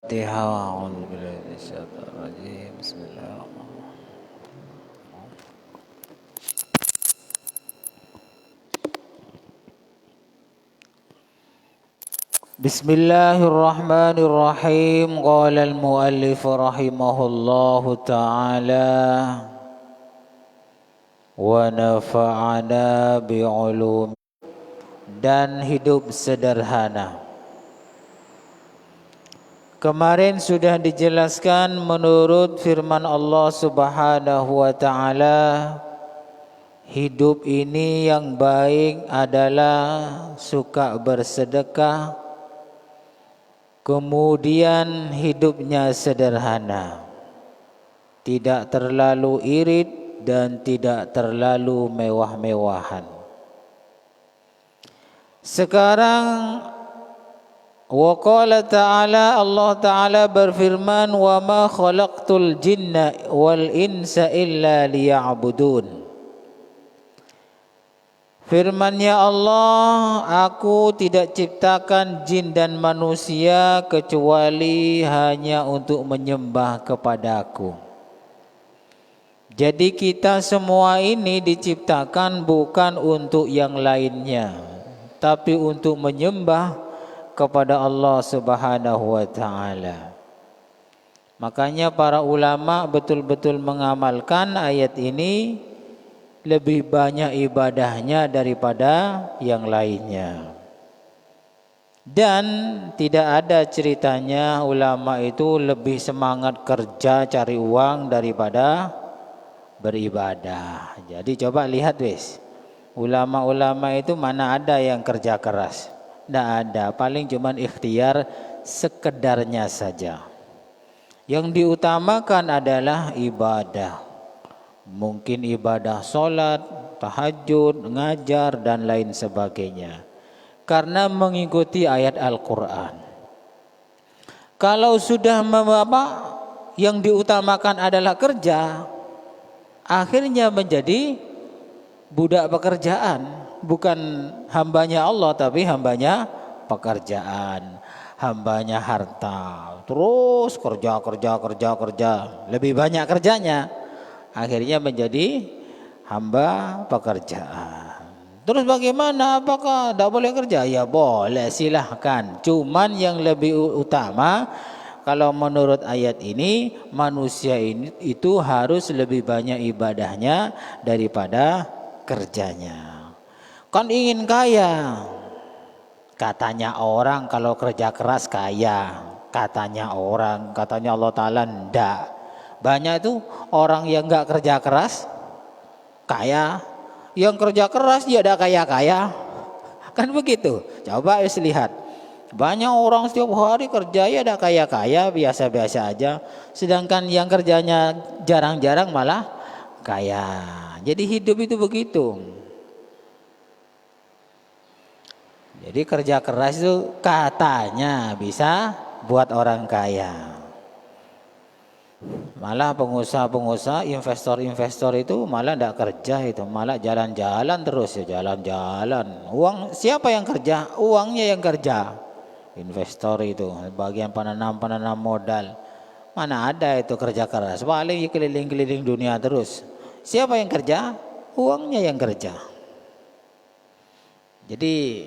Fatihah. A'udzu billahi minasyaitonir rajim. Bismillahirrahmanirrahim. Bismillahirrahmanirrahim. Qala al-muallif rahimahullahu ta'ala wa nafa'ana bi'ulum dan hidup sederhana. Kemarin sudah dijelaskan menurut firman Allah Subhanahu wa ta'ala, hidup ini yang baik adalah suka bersedekah, kemudian hidupnya sederhana, tidak terlalu irit dan tidak terlalu mewah-mewahan. Sekarang wa qala ta'ala, Allah Ta'ala berfirman, wa ma khalaqtul jinna wal insa illa liya'budun. Firman-Nya Allah, aku tidak ciptakan jin dan manusia kecuali hanya untuk menyembah kepadaku. Jadi kita semua ini diciptakan bukan untuk yang lainnya, tapi untuk menyembah kepada Allah Subhanahu wa ta'ala. Makanya para ulama betul-betul mengamalkan ayat ini, lebih banyak ibadahnya daripada yang lainnya. Dan tidak ada ceritanya ulama itu lebih semangat kerja cari uang daripada beribadah. Jadi coba lihat wis, ulama-ulama itu mana ada yang kerja keras? Tidak ada, paling cuman ikhtiar sekedarnya saja. Yang diutamakan adalah ibadah. Mungkin ibadah sholat, tahajud, ngajar dan lain sebagainya. Karena mengikuti ayat Al-Quran. Kalau sudah yang diutamakan adalah kerja, akhirnya menjadi budak pekerjaan. Bukan hambanya Allah, tapi hambanya pekerjaan, hambanya harta. Terus kerja, lebih banyak kerjanya, akhirnya menjadi hamba pekerjaan. Terus bagaimana? Apakah tidak boleh kerja? Ya boleh, silahkan. Cuman yang lebih utama, kalau menurut ayat ini, manusia ini itu harus lebih banyak ibadahnya daripada kerjanya. Kan ingin kaya, katanya orang kalau kerja keras kaya, katanya orang, katanya Allah Ta'ala ndak. Banyak itu orang yang nggak kerja keras kaya, yang kerja keras dia ada kaya-kaya, kan begitu. Coba lihat, banyak orang setiap hari kerja ya ada kaya-kaya, biasa-biasa aja, sedangkan yang kerjanya jarang-jarang malah kaya. Jadi hidup itu begitu. Jadi kerja keras itu katanya bisa buat orang kaya. Malah pengusaha-pengusaha, investor-investor itu malah tidak kerja, itu malah jalan-jalan terus, ya jalan-jalan. Uang siapa yang kerja? Uangnya yang kerja. Investor itu bagian penanam modal. Mana ada itu kerja keras? Paling keliling-keliling dunia terus. Siapa yang kerja? Uangnya yang kerja. Jadi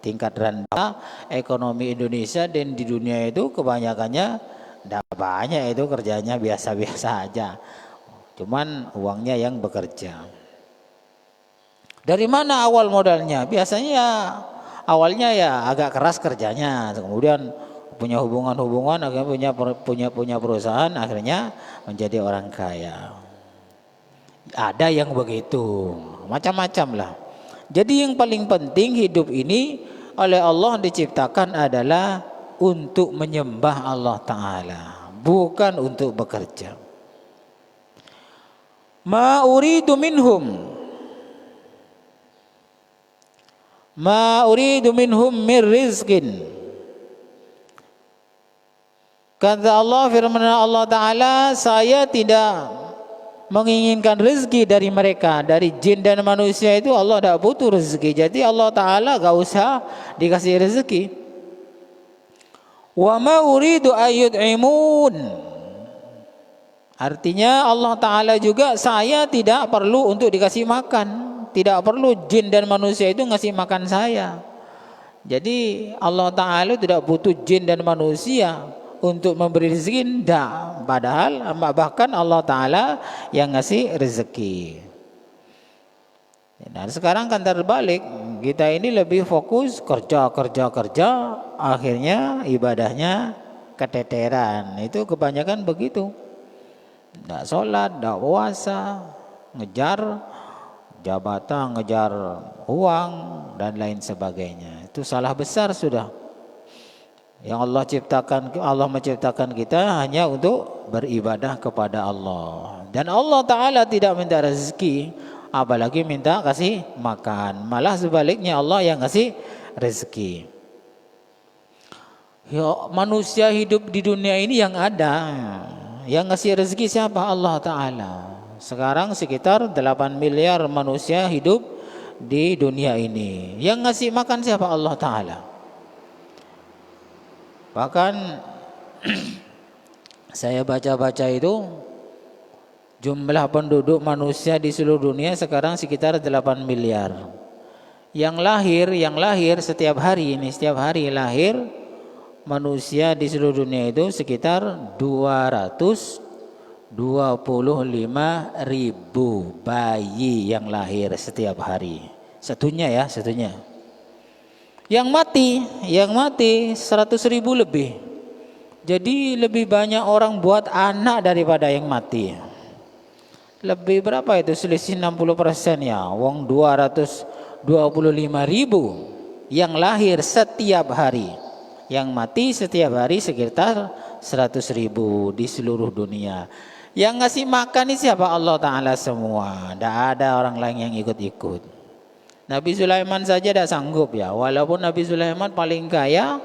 tingkat rendah ekonomi Indonesia dan di dunia itu kebanyakannya tidak banyak, itu kerjanya biasa-biasa aja, cuman uangnya yang bekerja. Dari mana awal modalnya? Biasanya awalnya ya agak keras kerjanya, kemudian punya hubungan, akhirnya punya perusahaan, akhirnya menjadi orang kaya. Ada yang begitu, macam-macam lah. Jadi yang paling penting hidup ini oleh Allah diciptakan adalah untuk menyembah Allah Ta'ala, bukan untuk bekerja. Ma uridu minhum min rizqin. Kata Allah, firman Allah Ta'ala, saya tidak menginginkan rezeki dari mereka, dari jin dan manusia itu Allah tidak butuh rezeki. Jadi Allah Ta'ala gak usah dikasih rezeki. Wa ma uridu ayyud'imun. Artinya Allah Ta'ala juga, saya tidak perlu untuk dikasih makan. Tidak perlu jin dan manusia itu ngasih makan saya. Jadi Allah Ta'ala tidak butuh jin dan manusia untuk memberi rezeki. Tidak. Padahal bahkan Allah Ta'ala yang ngasih rezeki. Nah sekarang kan terbalik. Kita ini lebih fokus kerja, akhirnya ibadahnya keteteran. Itu kebanyakan begitu. Tidak sholat, tidak puasa, ngejar jabatan, ngejar uang dan lain sebagainya. Itu salah besar sudah. Yang Allah menciptakan kita hanya untuk beribadah kepada Allah. Dan Allah Ta'ala tidak minta rezeki, apalagi minta kasih makan. Malah sebaliknya Allah yang kasih rezeki. Ya, manusia hidup di dunia ini yang ada, yang ngasih rezeki siapa? Allah Ta'ala. Sekarang sekitar 8 miliar manusia hidup di dunia ini. Yang ngasih makan siapa? Allah Ta'ala. Bahkan saya baca-baca itu, jumlah penduduk manusia di seluruh dunia sekarang sekitar 8 miliar. Yang lahir setiap hari lahir manusia di seluruh dunia itu sekitar 225.000 bayi yang lahir setiap hari. Satunya. Yang mati 100.000 lebih. Jadi lebih banyak orang buat anak daripada yang mati. Lebih berapa itu? Selisih 60% ya. Wong 225.000 yang lahir setiap hari. Yang mati setiap hari sekitar 100.000 di seluruh dunia. Yang ngasih makan ini siapa? Allah Ta'ala semua. Tidak ada orang lain yang ikut-ikut. Nabi Sulaiman saja tidak sanggup ya. Walaupun Nabi Sulaiman paling kaya,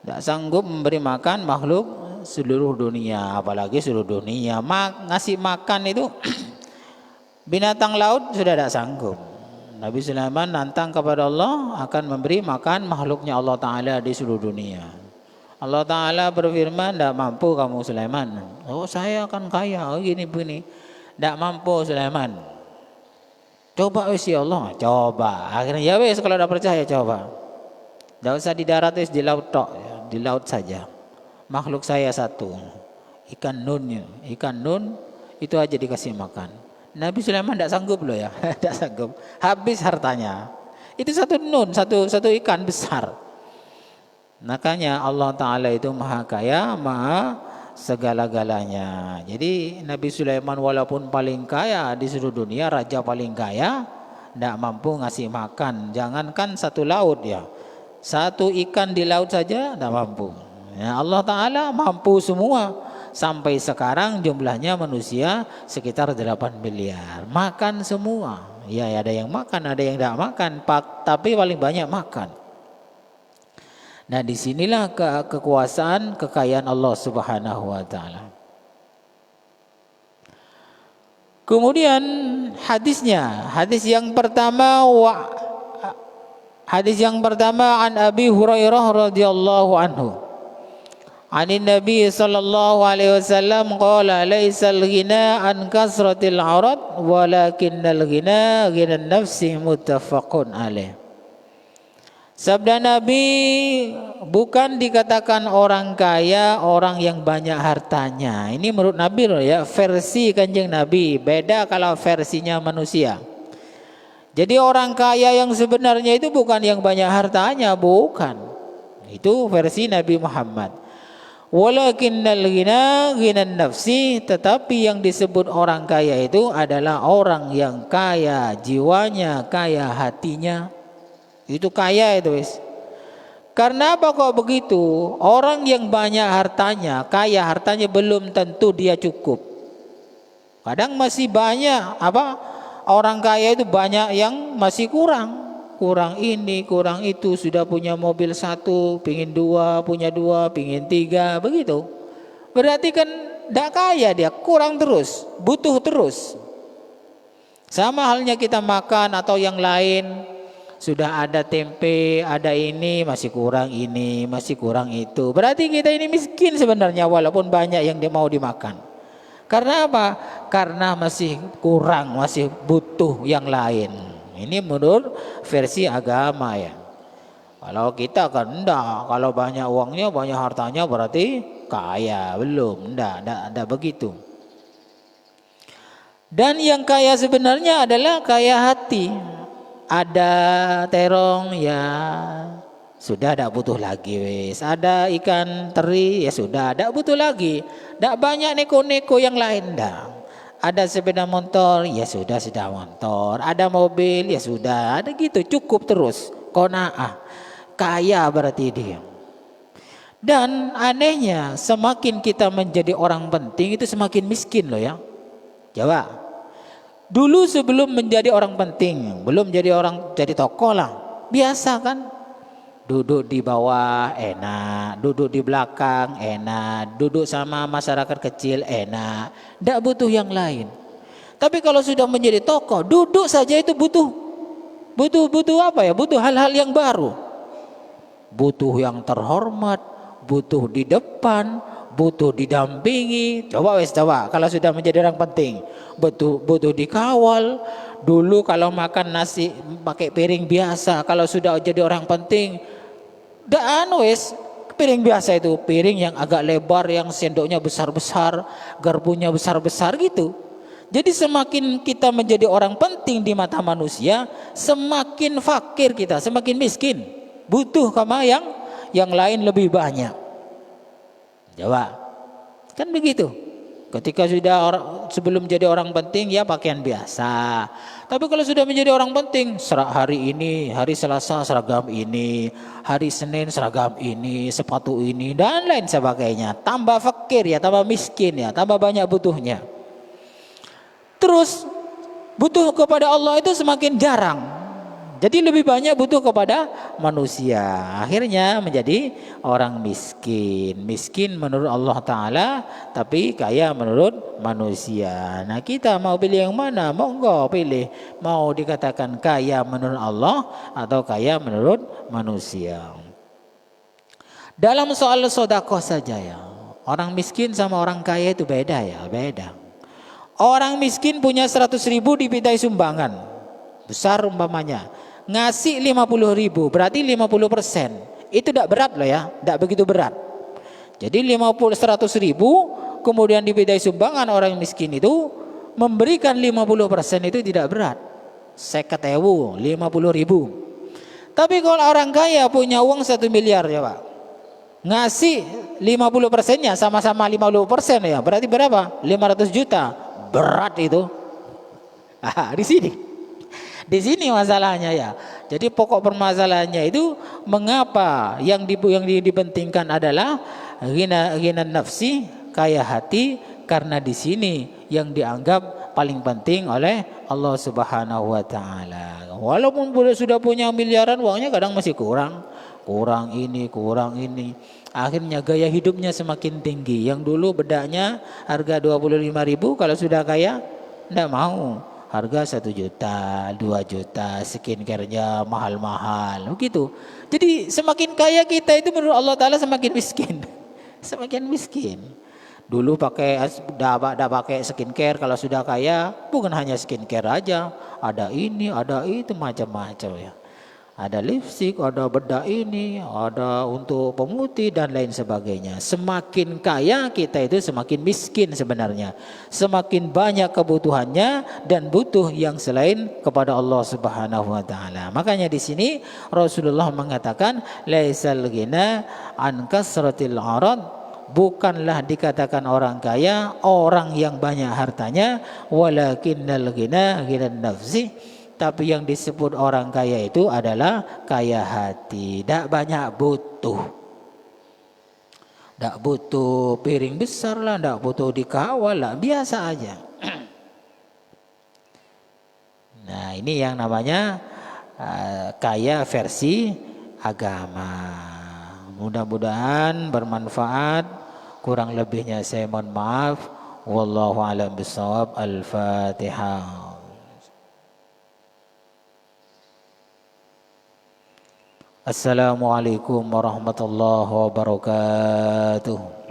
tidak sanggup memberi makan makhluk seluruh dunia. Apalagi seluruh dunia. Ngasih makan itu binatang laut sudah tidak sanggup. Nabi Sulaiman nantang kepada Allah akan memberi makan makhluknya Allah Ta'ala di seluruh dunia. Allah Ta'ala berfirman, tidak mampu kamu Sulaiman. Oh saya akan kaya, begini. Tidak mampu Sulaiman. Coba wis ya Allah, coba. Akhirnya ya wis kalau tidak percaya coba. Tidak usah di darat, wis di laut tok, di laut saja. Makhluk saya satu, ikan nun itu aja dikasih makan. Nabi Sulaiman tidak sanggup loh ya, tidak sanggup. Habis hartanya. Itu satu nun, satu ikan besar. Makanya Allah Ta'ala itu maha kaya, maha segala-galanya. Jadi Nabi Sulaiman walaupun paling kaya di seluruh dunia, raja paling kaya, tidak mampu ngasih makan. Jangankan satu laut ya, satu ikan di laut saja tidak mampu. Ya, Allah Ta'ala mampu semua. Sampai sekarang jumlahnya manusia sekitar 8 miliar. Makan semua. Ya ada yang makan, ada yang tidak makan, tapi paling banyak makan. Nah disinilah kekuasaan, kekayaan Allah Subhanahu Wa Ta'ala. Kemudian hadis yang pertama an Abi Hurairah radhiyallahu anhu. Anin Nabi sallallahu alaihi wasallam qala laisal ghina an kasratil arad walakinnal ghina ghinan nafsi muttafaqun alaih. Sabda Nabi, bukan dikatakan orang kaya orang yang banyak hartanya. Ini menurut Nabi loh ya, versi Kanjeng Nabi. Beda kalau versinya manusia. Jadi orang kaya yang sebenarnya itu bukan yang banyak hartanya, bukan. Itu versi Nabi Muhammad. Walakinnal ghina ghinan nafsi, tetapi yang disebut orang kaya itu adalah orang yang kaya jiwanya, kaya hatinya. Itu kaya itu wis. Karena apa kok begitu? Orang yang banyak hartanya, kaya hartanya belum tentu dia cukup. Kadang masih banyak orang kaya itu banyak yang masih kurang ini, kurang itu. Sudah punya mobil satu, pingin dua, punya dua, pingin tiga, begitu. Berarti kan tidak kaya dia, kurang terus, butuh terus. Sama halnya kita makan atau yang lain. Sudah ada tempe, ada ini, masih kurang ini, masih kurang itu. Berarti kita ini miskin sebenarnya walaupun banyak yang mau dimakan. Karena apa? Karena masih kurang, masih butuh yang lain. Ini menurut versi agama ya. Kalau kita kan enggak, kalau banyak uangnya, banyak hartanya berarti kaya. Belum, enggak begitu. Dan yang kaya sebenarnya adalah kaya hati. Ada terong ya sudah tidak butuh lagi wes. Ada ikan teri ya sudah tidak butuh lagi. Tidak banyak neko-neko yang lain dah. Ada sepeda motor ya sudah motor. Ada mobil ya sudah. Ada gitu cukup terus. Qanaah. Kaya berarti dia. Dan anehnya semakin kita menjadi orang penting itu semakin miskin loh ya. Coba. Dulu sebelum menjadi orang penting, belum jadi tokoh lah. Biasa kan? Duduk di bawah enak, duduk di belakang enak, duduk sama masyarakat kecil enak. Tidak butuh yang lain. Tapi kalau sudah menjadi tokoh, duduk saja itu butuh apa ya? Butuh hal-hal yang baru. Butuh yang terhormat, butuh di depan, butuh didampingi. Coba kalau sudah menjadi orang penting, butuh dikawal. Dulu kalau makan nasi pakai piring biasa, kalau sudah jadi orang penting, piring biasa itu, piring yang agak lebar, yang sendoknya besar-besar, garpunya besar-besar gitu. Jadi semakin kita menjadi orang penting di mata manusia, semakin fakir kita, semakin miskin. Butuh sama yang lain lebih banyak. Coba, kan begitu. Ketika sudah sebelum jadi orang penting ya pakaian biasa. Tapi kalau sudah menjadi orang penting, hari ini, hari Selasa seragam ini, hari Senin seragam ini, sepatu ini dan lain sebagainya. Tambah fakir ya, tambah miskin ya, tambah banyak butuhnya. Terus butuh kepada Allah itu semakin jarang. Jadi lebih banyak butuh kepada manusia. Akhirnya menjadi orang miskin. Miskin menurut Allah Ta'ala, tapi kaya menurut manusia. Nah kita mau pilih yang mana? Mau enggak pilih? Mau dikatakan kaya menurut Allah atau kaya menurut manusia? Dalam soal sedekah saja ya. Orang miskin sama orang kaya itu beda ya, beda. Orang miskin punya 100.000 dipintai sumbangan. Besar umpamanya. Ngasih 50.000 berarti 50%. Itu tidak berat loh ya, tidak begitu berat. Jadi 100.000 kemudian dipintai sumbangan, orang miskin itu memberikan 50% itu tidak berat. 50.000, 50.000. Tapi kalau orang kaya punya uang 1 miliar ya Pak, ngasih 50%-nya sama-sama 50% ya, berarti berapa? 500 juta. Berat itu. Di sini masalahnya ya. Jadi pokok permasalahannya itu mengapa yang dipentingkan adalah ghina nafsi, kaya hati, karena di sini yang dianggap paling penting oleh Allah Subhanahu wa taala. Walaupun sudah punya miliaran, uangnya kadang masih kurang ini. Akhirnya gaya hidupnya semakin tinggi. Yang dulu bedaknya harga 25.000, kalau sudah kaya enggak mau. Harga 1 juta, 2 juta, skincare-nya mahal-mahal, begitu. Jadi semakin kaya kita itu menurut Allah Ta'ala semakin miskin. Semakin miskin. Dulu udah pakai skincare, kalau sudah kaya bukan hanya skincare aja, ada ini, ada itu, macam-macam ya. Ada lipstik, ada bedak ini, ada untuk pemutih dan lain sebagainya. Semakin kaya kita itu semakin miskin sebenarnya. Semakin banyak kebutuhannya dan butuh yang selain kepada Allah Subhanahu wa taala. Makanya di sini Rasulullah mengatakan laisal ghina an kasratil arad, bukanlah dikatakan orang kaya orang yang banyak hartanya, walakinnal ghina ghinan nafsi, tapi yang disebut orang kaya itu adalah kaya hati. Tidak banyak butuh. Tidak butuh piring besar lah, tidak butuh dikawal lah, biasa aja. Nah ini yang namanya kaya versi agama. Mudah-mudahan bermanfaat. Kurang lebihnya saya mohon maaf. Wallahu a'lam bishawab. Al-Fatihah. Assalamualaikum warahmatullahi wabarakatuh.